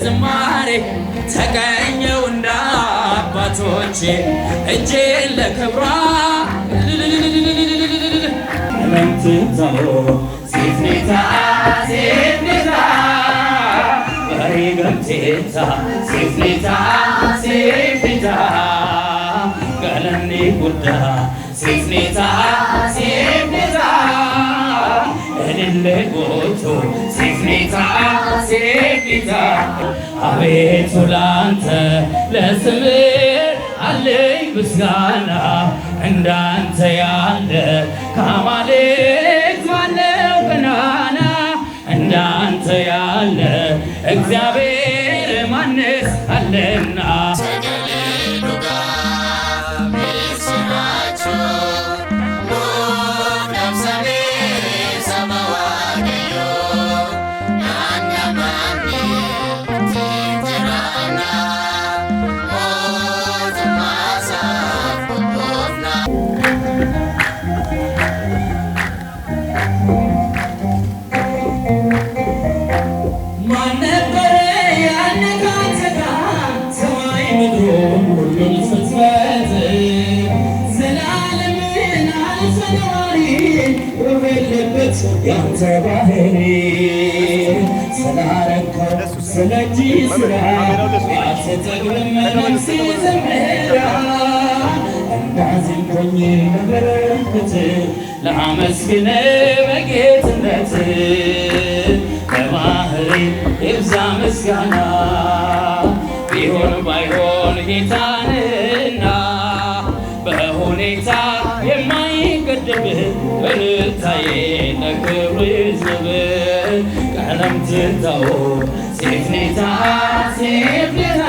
ዝማሬ ተቀኘው እንደ አባቶቼ እጄን ለክብሯ ለምትታው ሲፍኔታ ሲፍኔታ በሪገምቴታ ሲፍኔታ ሲፍኔታ ቀለኔ ጉዳ ሲፍኔታ ሲፍኔታ እልል ጎቶ ሲፍኔታ ሲፍኔታ አቤቱ ላንተ ለስምህ አለኝ ምስጋና እንዳንተ ያለ ከአማልክት ማነው ገናና እንዳንተ ያለ እግዚአብሔር ማንስ አለና ያንተ ባህሪ ስላረከው ስለጂ ስራ አትጠግብም ነፍሴ ዘምራ እንዳዝንኮኝ በበረከት ለአመስግን በጌትነት በባህሪ ይብዛ ምስጋና ቢሆን ባይሆን ጌታንና በሁኔታ የማይገድብህ እልልታዬ ለክብሩ ይዝብ ቀለም ትታው ሲፍኔታ ሲፍኔታ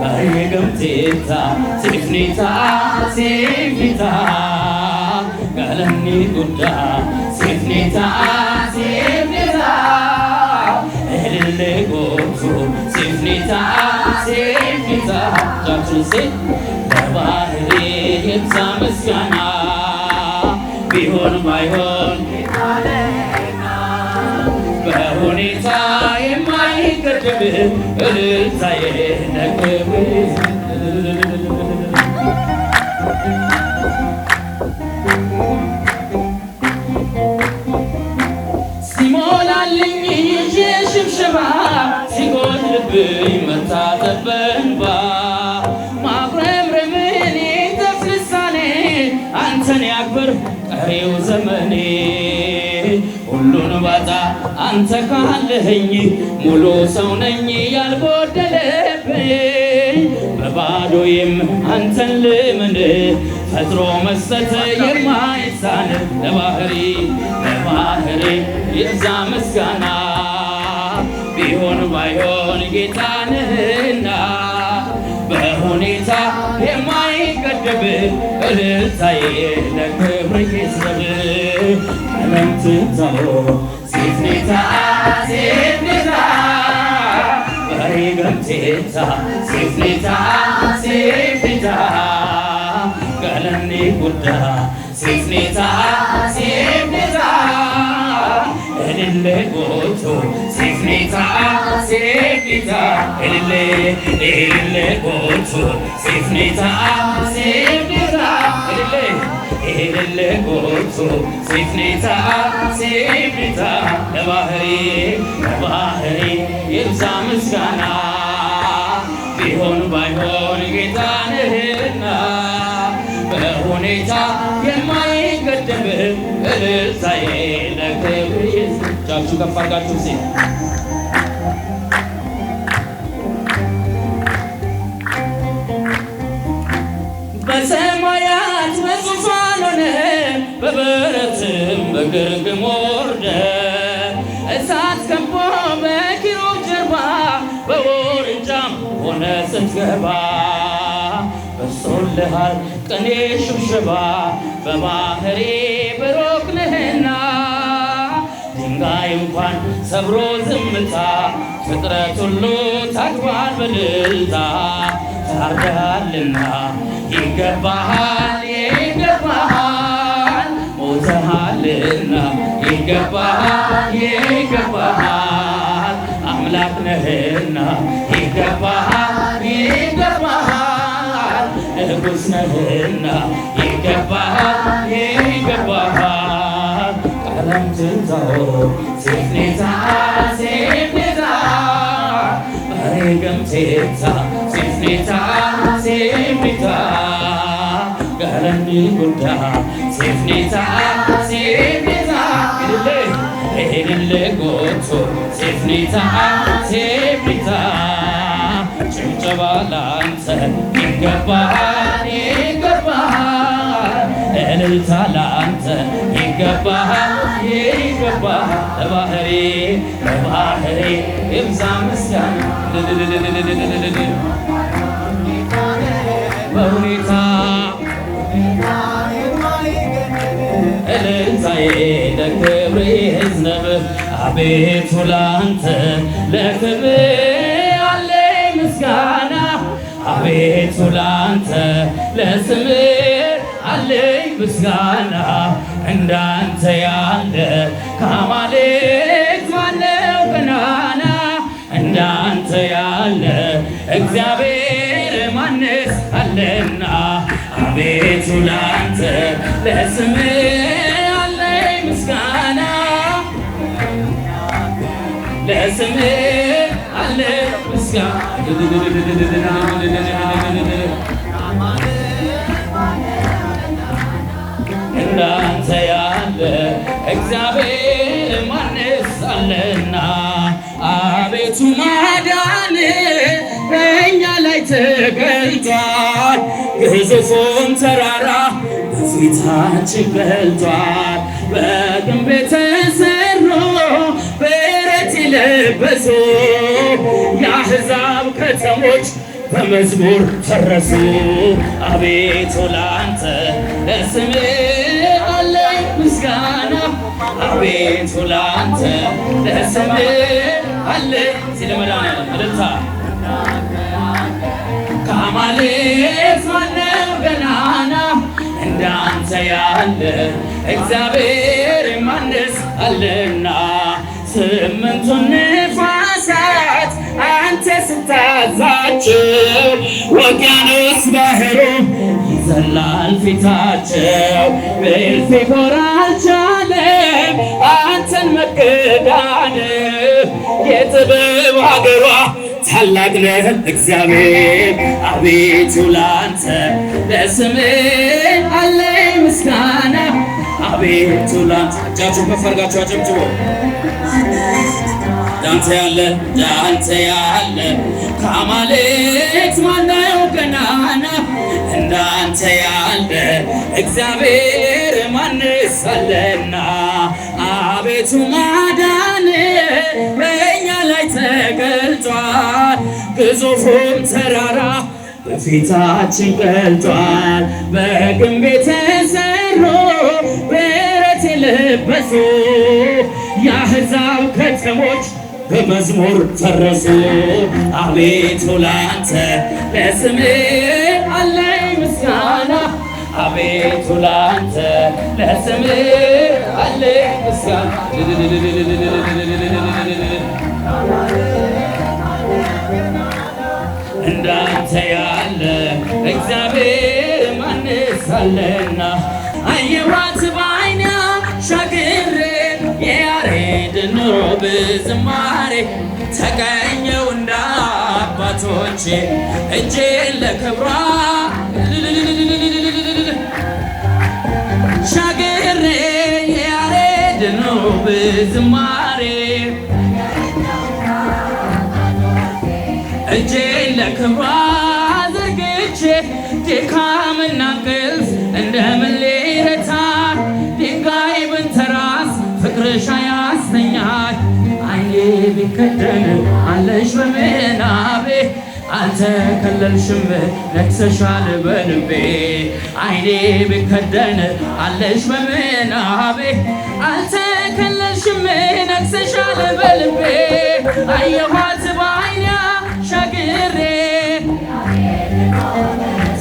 በሪገምቴታ ሲፍኔታ ሲፍኔታ ቀለኒ ጉዳ ሲፍኔታ ሲፍኔታ እልል ጎቱ ሲፍኔታ ሲፍኔታ ጃችንሴ ለባህሪ ይብዛ ምስጋና ቢሆን ባይሆን በሁኔታ የማይገድብህ እልልታዬ ለክብርህ ሲሞላልኝ ይዤ ሽብሸባ ሲጎድልብኝ መታጠብ በእንባ ማጉረምረምን ይተፍ ልሳኔ አንተን ያክብር ቀሪው ዘመኔ ሁሉን ባጣ አንተ ካለኸኝ ሙሉ ሰው ነኝ ያልጎደለብኝ በባዶዬም አንተን ልምን ፈጥሮ መስጠት የማይሳን ለባህሪ ይብዛ ምስጋና ቢሆን ባይሆን ጌታንህና በሁኔታ የማይገድብ እልልታዬ ለክብርህ ይስብ ቀለም ትታው ሲፍኔታ ሲፍኔታ በሪገምቴታ ሲፍኔታ ሲፍኔታ ቀለኒ ጉዳ ሲፍኔታ ሲፍኔታ እልል ጎቶ ሲፍኔታ ሲፍኔታ እልል ጎቶ ሲፍኔታ ሲፍኔታ እልል ጎቶ ሲፍኔታ ሲፍኔታ ለባህሪ ይብዛ ምስጋና ቢሆን ባይሆን ጌታንህና በሁኔታ የማይገድብ እልልታዬ ለክብርህ እጃችሁ ከፍ አድርጋችሁ ሲ በሰማያት በዙፋን ሆነ በበረትም በግርግም ወርደ እሳት ከቦ በኪሩብ ጀርባ በውርንጫም ሆነ ስትገባ በዝቶልሃል ቅኔ ሽብሸባ በባህሪ ብሩክ ነህና ድንጋይ እንኳን ሰብሮ ዝምታ ፍጥረት ሁሉ ታግባል በልልታ ታርደሃልና ይገባሃል ሞተሃልና ይገባሃል አምላክ ነህና ይገባሃል ይገባሃል ንጉሥ ነህና ይገባሃል ይገባሃል ቀለም ትንታው ሴፍኔታ ሴፍኔታ ባሬገም ሴታ ሴፍኔታ ሴፍኔታ ጋለኒ ጉዳ ሴፍኔታ ሴፍኔታ Ele goto sefnita sefnita ጭብጨባላንተ ይገባሃል ይገባሃል እልልታ ላንተ ይገባሃል ይገባሃል ለባህሪ ለባህሪ ይብዛ ምስጋና በሁኔታ እልልታዬ ለክብር ይዝነብ አቤቱ ላንተ ለክብር አለኝ ምስጋና አቤቱ ላንተ ለስምህ አለኝ ምስጋና እንዳንተ ያለ ከአማልክት ማነው ገናና እንዳንተ ያለ እግዚአብሔር ማንስ አለና አቤቱ ላንተ ለስምህ አለኝ ምስጋና ለስምህ አለኝ ምስጋና እንዳንተ ያለ እግዚአብሔር ማንስ አለና አቤቱ ማዳን በእኛ ላይ ተገልጧል ግዙፉን ተራራ በፊታችን ገልጧል በግንብ የተሰሩ ብረት የለበሱ የአሕዛብ ከተሞች በመዝሙር ፈረሱ አቤቱ ላንተ ለስምህ አለኝ ምስጋና አቤቱ ላንተ ለስምህ አለኝ ሲለመዳን እልልታ ከአማልክት ማነው ገናና እንዳንተ ያለ እግዚአብሔር ማንስ አለና ስምንቱን ነፋሳት አንተ ስታዛቸው ውቅያኖስ ባህሩ ይዘላል ፊታቸው በእልፍ ይኮራ አልቻለም አንተን መገዳን የጥበብ ሀገሯ ታላቅ ነህ እግዚአብሔር አቤቱ ላንተ ለስምህ አለኝ ምስጋና አቤቱ ላንተ እጃችሁን ከፍ አድርጋችሁ አጨብጭቡ ዳንተ ያለ ከአማልክት ማነው ገናና እንዳንተ ያለ እግዚአብሔር ማንስ አለና አቤቱ ማዳን በእኛ ላይ ተገልጧል ግዙፉን ተራራ በፊታችን ገልጧል በግንብ የተሰሩ ብረት የለበሱ የአሕዛብ ከተሞች በመዝሙር ፈረሱ አቤቱ ላንተ ለስምህ አለኝ ምስጋና አቤቱ ላንተ ለስምህ አለኝ ምስጋና እንዳንተ ያለ እግዚአብሔር ማንስ አለና አየኋት በዓይኔ ሻግሬ የያሬድን ኑሮ በዝማሬ ተቀኘው እንደ አባቶቼ እጄን ለክብሯ ሻግሬ የያሬድን ኑሮ በዝማሬ እጄን ለክብሯ ዘርግቼ ድካምና እንቅልፍ እንደምን ሊረታኝ ድንጋይ ብንተራስ ፍቅርሽ ያስተኛል ዓይኔ ቢከደን አለሽ በምናቤ አልተከለልሽም ነግሰሻል በልቤ ዓይኔ ቢከደን አለሽ በምናቤ አልተከለልሽም ነግሰሻል በልቤ አየኋት በዓይኔ ሻግሬ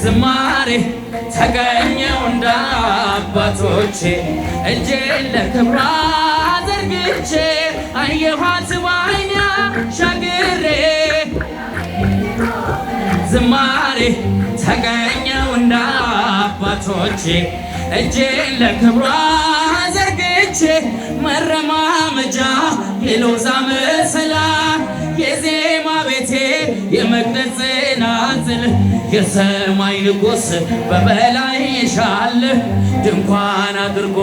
ዝማሬ ተቀኘው እንደ አባቶቼ እጄን ለክብሯ ዘርግቼ አየኋት በዓይኔ ሻግሬ ዝማሬ ተገኘው እንደ አባቶቼ እጄን ለክብሯ ዘርግቼ መረማመጃ የሎዛ መሰላል የዜማ ቤቴ የመቅደስ ጽናጽል የሰማይ ንጉሥ በበላይሻል ድንኳን አድርጎ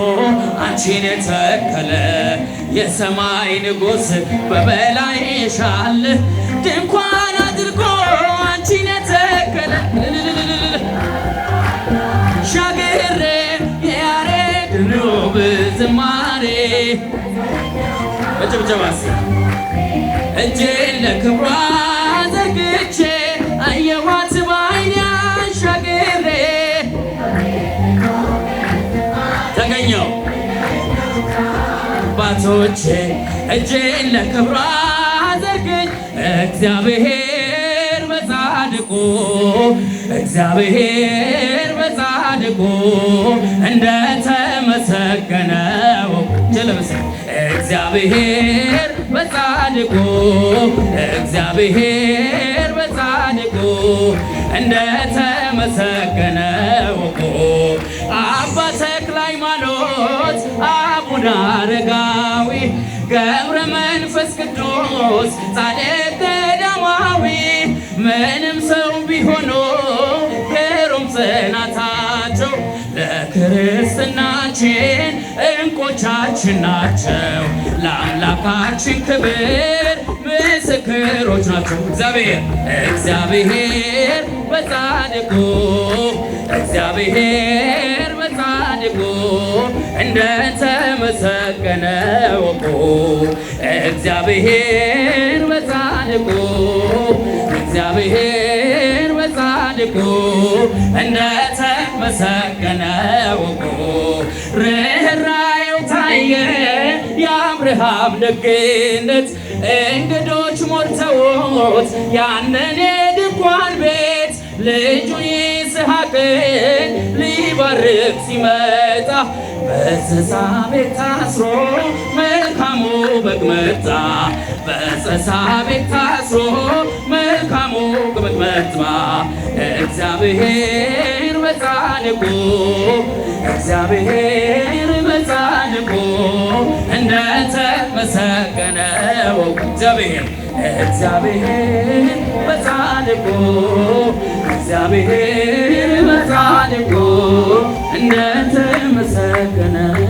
አንቺን የተከለ የሰማይ ንጉሥ በበላይሻል ድንኳን አድርጎ አንቺን የተከለ ሻገሬ የያሬድን ውብ ዝማሬ በጭብጨባስ እጄን ለክብሯ ዘርግቼ አየኋት በዓይኔ አሻግሬ ተገኘው አባቶቼ እጄን ለክብሯ ዘርግቼ እግዚአብሔር በጻድቁ እግዚአብሔር በጻድቁ እንደተመሰገነው እግዚአብሔር በጻድቁ እግዚአብሔር በጻድቁ እንደተመሰገነው አባ ተክለ ሃይማኖት አቡነ አረጋዊ ገብረ መንፈስ ቅዱስ ጻድቅ ቀዳማዊ ምንም ሰው ቢሆኑ ግሩም ጽናታቸው ለክርስትናችን እንቆቻችን ናቸው ለአምላካችን ክብር ምስክሮች ናቸው። እግዚአብሔር በጻድቁ እግዚአብሔር በጻድቁ እንደተመሰገነው እግዚአብሔር በጻድቁ እግዚአብሔር በጻድቁ እንደተመሰገነው ርኅራኄው ታየ የአብርሃም ደግነት እንግዶች ሞልተውት ያንን የድንኳን ቤት ልጁን ይስሐቅን ሊባርክ ሲመጣ በእንስሳ ቤት ታስሮ መልካሙ በግ መጣ በእንስሳ ቤት ታስሮ መልካሙ በግ መጣ እግዚአብሔር በጻድቁ እግዚአብሔር በጻድቁ እንደተመሰገነው እግዚአብሔር በጻድቁ እግዚአብሔር በጻድቁ እንደተመሰገነው